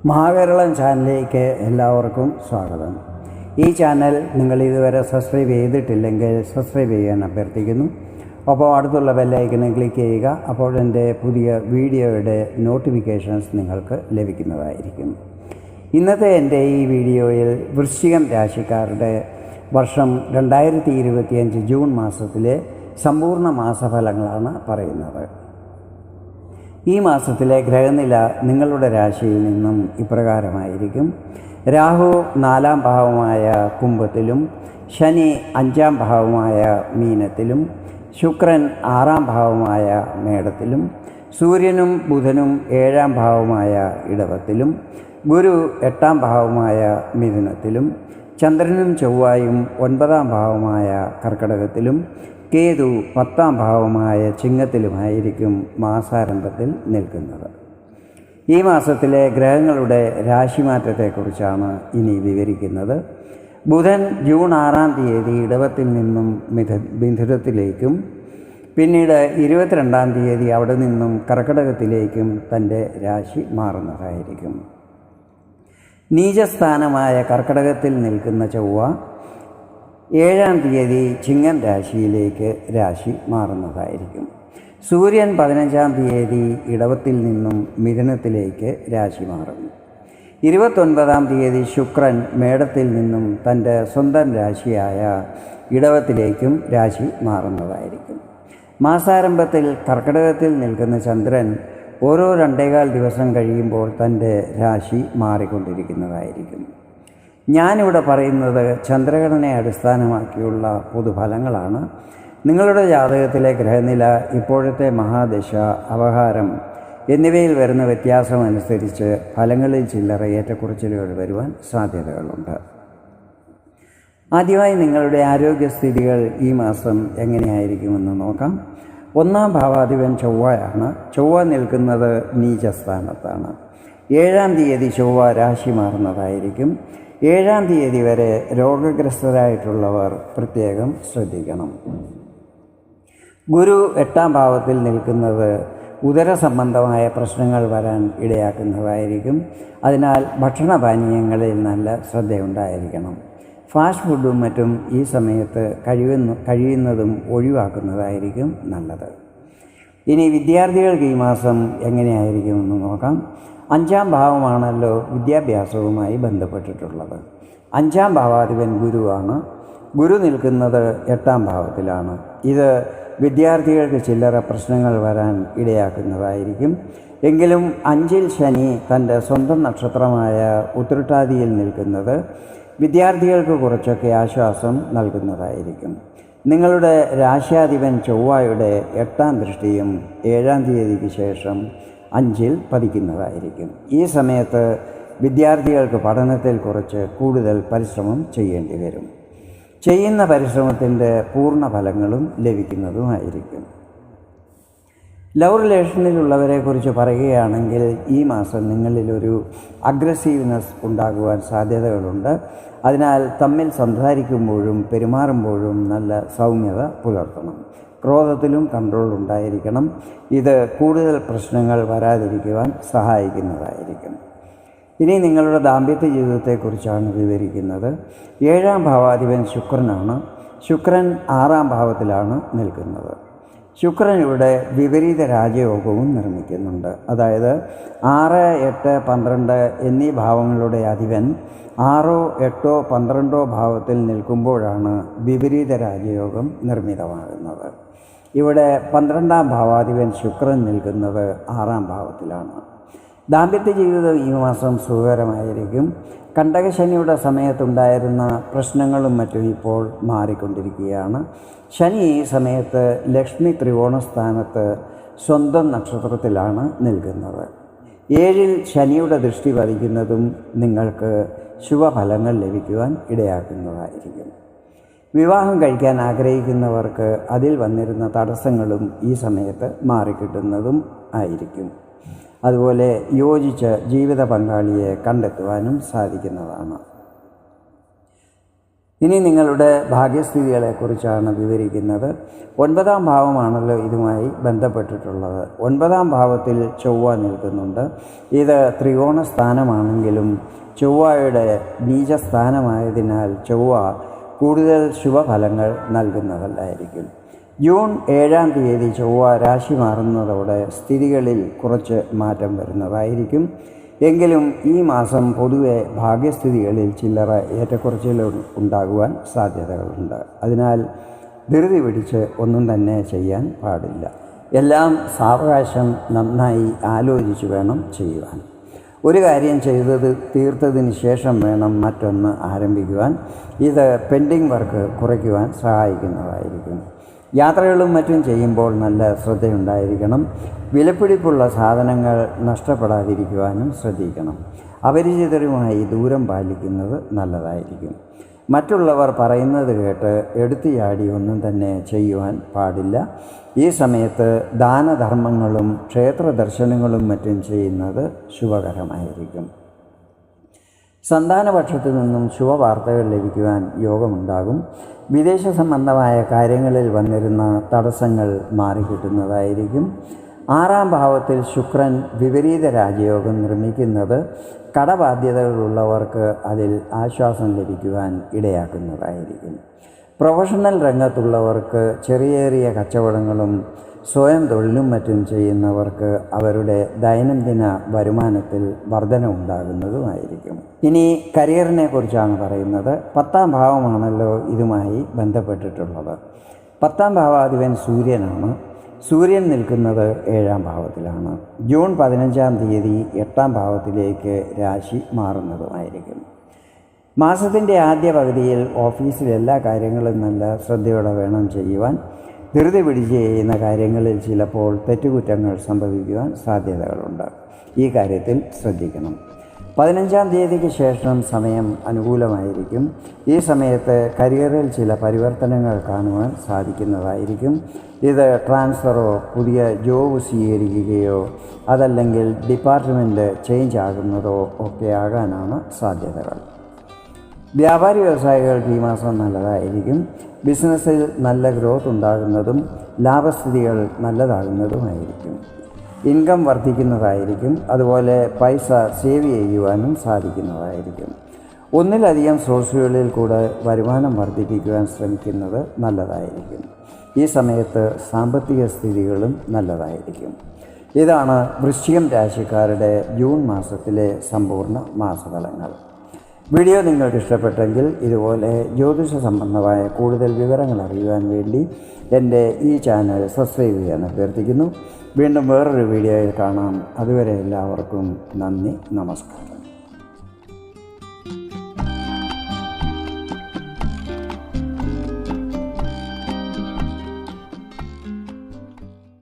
മഹാകേരളം ചാനലിലേക്ക് എല്ലാവർക്കും സ്വാഗതം. ഈ ചാനൽ നിങ്ങൾ ഇതുവരെ സബ്സ്ക്രൈബ് ചെയ്തിട്ടില്ലെങ്കിൽ സബ്സ്ക്രൈബ് ചെയ്യാൻ അഭ്യർത്ഥിക്കുന്നു. അപ്പോൾ അടുത്തുള്ള ബെല്ലൈക്കനെ ക്ലിക്ക് ചെയ്യുക. അപ്പോൾ എൻ്റെ പുതിയ വീഡിയോയുടെ നോട്ടിഫിക്കേഷൻസ് നിങ്ങൾക്ക് ലഭിക്കുന്നതായിരിക്കും. ഇന്നത്തെ എൻ്റെ ഈ വീഡിയോയിൽ വൃശ്ചികം രാശിക്കാരുടെ വർഷം 2025 ജൂൺ മാസത്തിലെ സമ്പൂർണ്ണ മാസഫലങ്ങളാണ് പറയുന്നത്. ഈ മാസത്തിലെ ഗ്രഹനില നിങ്ങളുടെ രാശിയിൽ നിന്നും ഇപ്രകാരമായിരിക്കും. രാഹു 4-ാം ഭാവമായ കുംഭത്തിലും, ശനി 5-ാം ഭാവമായ മീനത്തിലും, ശുക്രൻ 6-ാം ഭാവമായ മേടത്തിലും, സൂര്യനും ബുധനും 7-ാം ഭാവമായ ഇടവത്തിലും, ഗുരു 8-ാം ഭാവമായ മിഥുനത്തിലും, ചന്ദ്രനും ചൊവ്വായും 9-ാം ഭാവമായ കർക്കടകത്തിലും, കേതു 10-ാം ഭാവമായ ചിങ്ങത്തിലുമായിരിക്കും മാസാരംഭത്തിൽ നിൽക്കുന്നത്. ഈ മാസത്തിലെ ഗ്രഹങ്ങളുടെ രാശിമാറ്റത്തെക്കുറിച്ചാണ് ഇനി വിവരിക്കുന്നത്. ബുധൻ ജൂൺ 6-ാം തീയതി ഇടവത്തിൽ നിന്നും മിഥുനത്തിലേക്കും പിന്നീട് 22-ാം തീയതി അവിടെ നിന്നും കർക്കടകത്തിലേക്കും തൻ്റെ രാശി മാറുന്നതായിരിക്കും. നീചസ്ഥാനമായ കർക്കടകത്തിൽ നിൽക്കുന്ന ചൊവ്വ 7-ാം തീയതി ചിങ്ങം രാശിയിലേക്ക് രാശി മാറുന്നതായിരിക്കും. സൂര്യൻ 15-ാം തീയതി ഇടവത്തിൽ നിന്നും മിഥുനത്തിലേക്ക് രാശി മാറുന്നു. 29-ാം തീയതി ശുക്രൻ മേടത്തിൽ നിന്നും തൻ്റെ സ്വന്തം രാശിയായ ഇടവത്തിലേക്കും രാശി മാറുന്നതായിരിക്കും. മാസാരംഭത്തിൽ കർക്കടകത്തിൽ നിൽക്കുന്ന ചന്ദ്രൻ ഓരോ 2.25 ദിവസം കഴിയുമ്പോൾ തൻ്റെ രാശി മാറിക്കൊണ്ടിരിക്കുന്നതായിരിക്കും. ഞാനിവിടെ പറയുന്നത് ചന്ദ്രഘടനയെ അടിസ്ഥാനമാക്കിയുള്ള പൊതുഫലങ്ങളാണ്. നിങ്ങളുടെ ജാതകത്തിലെ ഗ്രഹനില, ഇപ്പോഴത്തെ മഹാദശ, അപഹാരം എന്നിവയിൽ വരുന്ന വ്യത്യാസമനുസരിച്ച് ഫലങ്ങളിൽ ചില്ലറ ഏറ്റക്കുറച്ചിലുകൾ വരുവാൻ സാധ്യതകളുണ്ട്. ആദ്യമായി നിങ്ങളുടെ ആരോഗ്യസ്ഥിതികൾ ഈ മാസം എങ്ങനെയായിരിക്കുമെന്ന് നോക്കാം. 1-ാം ഭാവാധിപൻ ചൊവ്വയാണ്. ചൊവ്വ നിൽക്കുന്നത് നീചസ്ഥാനത്താണ്. 7-ാം തീയതി ചൊവ്വ രാശി മാറുന്നതായിരിക്കും. 7-ാം തീയതി വരെ രോഗഗ്രസ്തരായിട്ടുള്ളവർ പ്രത്യേകം ശ്രദ്ധിക്കണം. ഗുരു 8-ാം ഭാവത്തിൽ നിൽക്കുന്നത് ഉദര സംബന്ധമായ പ്രശ്നങ്ങൾ വരാൻ ഇടയാക്കുന്നതായിരിക്കും. അതിനാൽ ഭക്ഷണപാനീയങ്ങളിൽ നല്ല ശ്രദ്ധയുണ്ടായിരിക്കണം. ഫാസ്റ്റ് ഫുഡും മറ്റും ഈ സമയത്ത് കഴിയുന്നതും ഒഴിവാക്കുന്നതായിരിക്കും നല്ലത്. ഇനി വിദ്യാർത്ഥികൾക്ക് ഈ മാസം എങ്ങനെയായിരിക്കുമെന്ന് നോക്കാം. 5-ാം ഭാവമാണല്ലോ വിദ്യാഭ്യാസവുമായി ബന്ധപ്പെട്ടിട്ടുള്ളത്. 5-ാം ഭാവാധിപൻ ഗുരുവാണ്. ഗുരു നിൽക്കുന്നത് 8-ാം ഭാവത്തിലാണ്. ഇത് വിദ്യാർത്ഥികൾക്ക് ചില്ലറ പ്രശ്നങ്ങൾ വരാൻ ഇടയാക്കുന്നതായിരിക്കും. എങ്കിലും 5-ൽ ശനി തൻ്റെ സ്വന്തം നക്ഷത്രമായ ഉത്രട്ടാതിയിൽ നിൽക്കുന്നത് വിദ്യാർത്ഥികൾക്ക് കുറച്ചൊക്കെ ആശ്വാസം നൽകുന്നതായിരിക്കും. നിങ്ങളുടെ രാശ്യാധിപൻ ചൊവ്വയുടെ 8-ാം ദൃഷ്ടിയും 7-ാം തീയതിക്ക് ശേഷം 5-ൽ പതിക്കുന്നതായിരിക്കും. ഈ സമയത്ത് വിദ്യാർത്ഥികൾക്ക് പഠനത്തിൽ കുറച്ച് കൂടുതൽ പരിശ്രമം ചെയ്യേണ്ടി വരും. ചെയ്യുന്ന പരിശ്രമത്തിൻ്റെ പൂർണ്ണ ഫലങ്ങളും ലഭിക്കുന്നതുമായിരിക്കും. ലവ് റിലേഷനിലുള്ളവരെക്കുറിച്ച് പറയുകയാണെങ്കിൽ ഈ മാസം നിങ്ങളിലൊരു അഗ്രസീവ്നെസ് ഉണ്ടാകുവാൻ സാധ്യതകളുണ്ട്. അതിനാൽ തമ്മിൽ സംസാരിക്കുമ്പോഴും പെരുമാറുമ്പോഴും നല്ല സൗമ്യത പുലർത്തണം. ക്രോധത്തിലും കൺട്രോൾ ഉണ്ടായിരിക്കണം. ഇത് കൂടുതൽ പ്രശ്നങ്ങൾ വരാതിരിക്കുവാൻ സഹായിക്കുന്നതായിരിക്കും. ഇനി നിങ്ങളുടെ ദാമ്പത്യ ജീവിതത്തെക്കുറിച്ചാണ് വിവരിക്കുന്നത്. 7-ാം ഭാവാധിപൻ ശുക്രനാണ്. ശുക്രൻ 6-ാം ഭാവത്തിലാണ് നിൽക്കുന്നത്. ശുക്രൻ ഇവിടെ വിപരീത രാജയോഗവും നിർമ്മിക്കുന്നുണ്ട്. അതായത് 6, 8, 12 എന്നീ ഭാവങ്ങളുടെ അധിപൻ 6, 8, 12 ഭാവത്തിൽ നിൽക്കുമ്പോഴാണ് വിപരീത രാജയോഗം നിർമ്മിതമാകുന്നത്. ഇവിടെ 12-ാം ഭാവാധിപൻ ശുക്രൻ നിൽക്കുന്നത് 6-ാം ഭാവത്തിലാണ്. ദാമ്പത്യ ജീവിതം ഈ മാസം സുഖകരമായിരിക്കും. കണ്ടകശനിയുടെ സമയത്തുണ്ടായിരുന്ന പ്രശ്നങ്ങളും മറ്റും ഇപ്പോൾ മാറിക്കൊണ്ടിരിക്കുകയാണ്. ശനി ഈ സമയത്ത് ലക്ഷ്മി ത്രികോണസ്ഥാനത്ത് സ്വന്തം നക്ഷത്രത്തിലാണ് നിൽക്കുന്നത്. 7-ൽ ശനിയുടെ ദൃഷ്ടി പതിക്കുന്നതും നിങ്ങൾക്ക് ശുഭഫലങ്ങൾ ലഭിക്കുവാൻ ഇടയാക്കുന്നതായിരിക്കും. വിവാഹം കഴിക്കാൻ ആഗ്രഹിക്കുന്നവർക്ക് അതിൽ വന്നിരുന്ന തടസ്സങ്ങളും ഈ സമയത്ത് മാറിക്കിട്ടുന്നതും ആയിരിക്കും. അതുപോലെ യോജിച്ച ജീവിത പങ്കാളിയെ കണ്ടെത്തുവാനും സാധിക്കുന്നതാണ്. ഇനി നിങ്ങളുടെ ഭാഗ്യസ്ഥിതികളെക്കുറിച്ചാണ് വിവരിക്കുന്നത്. 9ാം ഭാവമാണല്ലോ ഇതുമായി ബന്ധപ്പെട്ടിട്ടുള്ളത്. 9ാം ഭാവത്തിൽ ചൊവ്വ നിൽക്കുന്നുണ്ട്. ഇത് ത്രികോണ സ്ഥാനമാണെങ്കിലും ചൊവ്വയുടെ നീചസ്ഥാനമായതിനാൽ ചൊവ്വ കൂടുതൽ ശുഭഫലങ്ങൾ നൽകുന്നതല്ലായിരിക്കും. ജൂൺ 7-ാം തീയതി ചൊവ്വ രാശി മാറുന്നതോടെ സ്ഥിതികളിൽ കുറച്ച് മാറ്റം വരുന്നതായിരിക്കും. എങ്കിലും ഈ മാസം പൊതുവെ ഭാഗ്യസ്ഥിതികളിൽ ചില്ലറ ഏറ്റക്കുറച്ചിലുകൾ ഉണ്ടാകുവാൻ സാധ്യതകളുണ്ട്. അതിനാൽ ധൃതി പിടിച്ച് ഒന്നും തന്നെ ചെയ്യാൻ പാടില്ല. എല്ലാം സാവകാശം നന്നായി ആലോചിച്ച് വേണം ചെയ്യുവാൻ. ഒരു കാര്യം തീർത്തതിന് ശേഷം വേണം മറ്റൊന്ന് ആരംഭിക്കുവാൻ. ഇത് പെൻഡിങ് വർക്ക് കുറയ്ക്കുവാൻ സഹായിക്കുന്നതായിരിക്കും. യാത്രകളും മറ്റും ചെയ്യുമ്പോൾ നല്ല ശ്രദ്ധയുണ്ടായിരിക്കണം. വിലപിടിപ്പുള്ള സാധനങ്ങൾ നഷ്ടപ്പെടാതിരിക്കുവാനും ശ്രദ്ധിക്കണം. അപരിചിതരുമായി ദൂരം പാലിക്കുന്നത് നല്ലതായിരിക്കും. മറ്റുള്ളവർ പറയുന്നത് കേട്ട് എടുത്തുചാടി ഒന്നും തന്നെ ചെയ്യുവാൻ പാടില്ല. ഈ സമയത്ത് ദാനധർമ്മങ്ങളും ക്ഷേത്ര ദർശനങ്ങളും മറ്റും ചെയ്യുന്നത് ശുഭകരമായിരിക്കും. സന്താനപക്ഷത്തു നിന്നും ശുഭവാർത്തകൾ ലഭിക്കുവാൻ യോഗമുണ്ടാകും. വിദേശ സംബന്ധമായ കാര്യങ്ങളിൽ വന്നിരുന്ന തടസ്സങ്ങൾ മാറിക്കിട്ടുന്നതായിരിക്കും. 6ാം ഭാവത്തിൽ ശുക്രൻ വിപരീത രാജയോഗം നിർമ്മിക്കുന്നത് കടബാധ്യതകളുള്ളവർക്ക് അതിൽ ആശ്വാസം ലഭിക്കുവാൻ ഇടയാക്കുന്നതായിരിക്കും. പ്രൊഫഷണൽ രംഗത്തുള്ളവർക്ക് ചെറിയ കച്ചവടങ്ങളും സ്വയം തൊഴിലും മറ്റും ചെയ്യുന്നവർക്ക് അവരുടെ ദൈനംദിന വരുമാനത്തിൽ വർധന ഉണ്ടാകുന്നതുമായിരിക്കും. ഇനി കരിയറിനെ കുറിച്ചാണ് പറയുന്നത്. 10ാം ഭാവമാണല്ലോ ഇതുമായി ബന്ധപ്പെട്ടിട്ടുള്ളത്. 10ാം ഭാവാധിപൻ സൂര്യനാണ്. സൂര്യൻ നിൽക്കുന്നത് 7ാം ഭാവത്തിലാണ്. ജൂൺ 15-ാം തീയതി 8ാം ഭാവത്തിലേക്ക് രാശി മാറുന്നതുമായിരിക്കും. മാസത്തിൻ്റെ ആദ്യ പകുതിയിൽ ഓഫീസിൽ എല്ലാ കാര്യങ്ങളും നല്ല ശ്രദ്ധയോടെ വേണം ചെയ്യുവാൻ. ധൃതി പിടിച്ച് ചെയ്യുന്ന കാര്യങ്ങളിൽ ചിലപ്പോൾ തെറ്റുകുറ്റങ്ങൾ സംഭവിക്കുവാൻ സാധ്യതകളുണ്ട്. ഈ കാര്യത്തിൽ ശ്രദ്ധിക്കണം. 15-ാം തീയതിക്ക് ശേഷം സമയം അനുകൂലമായിരിക്കും. ഈ സമയത്ത് കരിയറിൽ ചില പരിവർത്തനങ്ങൾ കാണുവാൻ സാധിക്കുന്നതായിരിക്കും. ഇത് ട്രാൻസ്ഫറോ പുതിയ ജോബ് സ്വീകരിക്കുകയോ അതല്ലെങ്കിൽ ഡിപ്പാർട്ട്മെൻറ്റ് ചേഞ്ച് ആകുന്നതോ ഒക്കെ ആകാനാണ് സാധ്യതകൾ. വ്യാപാരി വ്യവസായികൾക്ക് ഈ മാസം നല്ലതായിരിക്കും. ബിസിനസ്സിൽ നല്ല ഗ്രോത്ത് ഉണ്ടാകുന്നതും ലാഭസ്ഥിതികൾ നല്ലതാകുന്നതുമായിരിക്കും. ഇൻകം വർദ്ധിക്കുന്നതായിരിക്കും. അതുപോലെ പൈസ സേവ് ചെയ്യുവാനും സാധിക്കുന്നതായിരിക്കും. ഒന്നിലധികം സോഴ്സുകളിൽ കൂടെ വരുമാനം വർദ്ധിപ്പിക്കുവാൻ ശ്രമിക്കുന്നത് നല്ലതായിരിക്കും. ഈ സമയത്ത് സാമ്പത്തിക സ്ഥിതികളും നല്ലതായിരിക്കും. ഇതാണ് വൃശ്ചികം രാശിക്കാരുടെ ജൂൺ മാസത്തിലെ സമ്പൂർണ്ണ മാസഫലങ്ങൾ. വീഡിയോ നിങ്ങൾക്ക് ഇഷ്ടപ്പെട്ടെങ്കിൽ ഇതുപോലെ ജ്യോതിഷ സംബന്ധമായ കൂടുതൽ വിവരങ്ങൾ അറിയുവാൻ വേണ്ടി എൻ്റെ ഈ ചാനൽ സബ്സ്ക്രൈബ് ചെയ്യാൻ അഭ്യർത്ഥിക്കുന്നു. വീണ്ടും വേറൊരു വീഡിയോയിൽ കാണാം. അതുവരെ എല്ലാവർക്കും നന്ദി, നമസ്കാരം.